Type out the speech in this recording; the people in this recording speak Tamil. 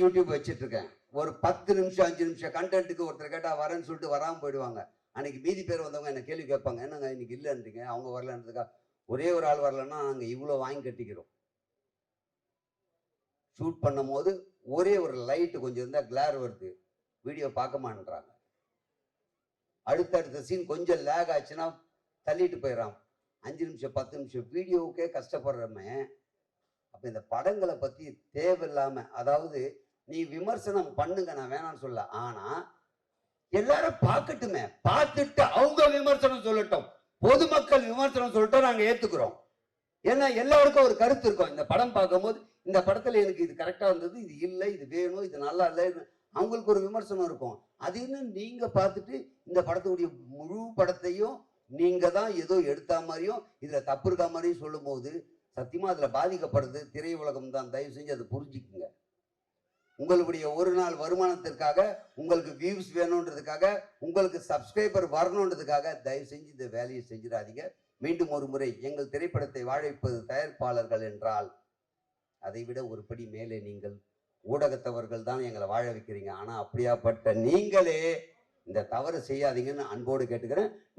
யூடியூப் வச்சுட்டு இருக்கேன். ஒரு 10 நிமிஷம் 5 நிமிஷம் கண்டென்ட்டுக்கு ஒருத்தர் கேட்டா வரேன்னு சொல்லிட்டு வராமல் போயிடுவாங்க. அன்னைக்கு மீதி பேர் வந்தவங்க என்ன கேள்வி கேட்பாங்க, என்னங்க இன்னைக்கு இல்லைன்றீங்க, அவங்க வரலன்றதுக்கா. ஒரே ஒரு ஆள் வரலன்னா நாங்கள் இவ்வளோ வாங்கி கட்டிக்கிறோம். ஷூட் பண்ணும் போது ஒரே ஒரு லைட்டு கொஞ்சம் இருந்தால் கிளார் வருது, வீடியோ பார்க்க மாட்டேன்றாங்க. அடுத்தடுத்த சீன் கொஞ்சம் லேக் ஆச்சுன்னா தள்ளிட்டு போயிடறான். 5 நிமிஷம் 10 நிமிஷம் வீடியோவுக்கே கஷ்டப்படுறமே. அப்ப இந்த படங்களை பத்தி தேவையில்லாம, அதாவது நீ விமர்சனம் பண்ணுங்க, நான் வேணாம்னு சொல்ல. ஆனா எல்லாரும் பார்க்கட்டுமே, பார்த்துட்டு அவங்க விமர்சனம் சொல்லட்டும். பொதுமக்கள் விமர்சனம் சொல்லட்டும், நாங்க ஏத்துக்கிறோம். ஏன்னா எல்லாருக்கும் ஒரு கருத்து இருக்கும். இந்த படம் பார்க்கும்போது இந்த படத்துல எனக்கு இது கரெக்டா இருந்தது, இது இல்லை, இது வேணும், இது நல்லா இல்லை, அவங்களுக்கு ஒரு விமர்சனம் இருக்கும். அது இன்னும் நீங்க பார்த்துட்டு இந்த படத்துடைய முழு படத்தையும் நீங்க தான் ஏதோ எடுத்த மாதிரியும் இதுல தப்பு இருக்கா மாதிரியும் சொல்லும் போது சத்தியமா அதுல பாதிக்கப்படுது திரையுலகம் தான். தயவு செஞ்சு அதை புரிஞ்சுக்குங்க. உங்களுடைய ஒரு நாள் வருமானத்திற்காக, உங்களுக்கு வியூஸ் வேணும்ன்றதுக்காக, உங்களுக்கு சப்ஸ்கிரைபர் வரணுன்றதுக்காக தயவு செஞ்சு இந்த வேலையை செஞ்சிடாதீங்க. மீண்டும் ஒரு முறை, எங்கள் திரைப்படத்தை வாழ வைப்பது தயாரிப்பாளர்கள் என்றால் அதை விட ஒரு படி மேலே நீங்கள் ஊடகத்தவர்கள் தான் எங்களை வாழ வைக்கிறீங்க. ஆனா அப்படியாப்பட்ட நீங்களே இந்த தவறு செய்யாதீங்கன்னு அன்போடு கேட்டுக்கிறேன்.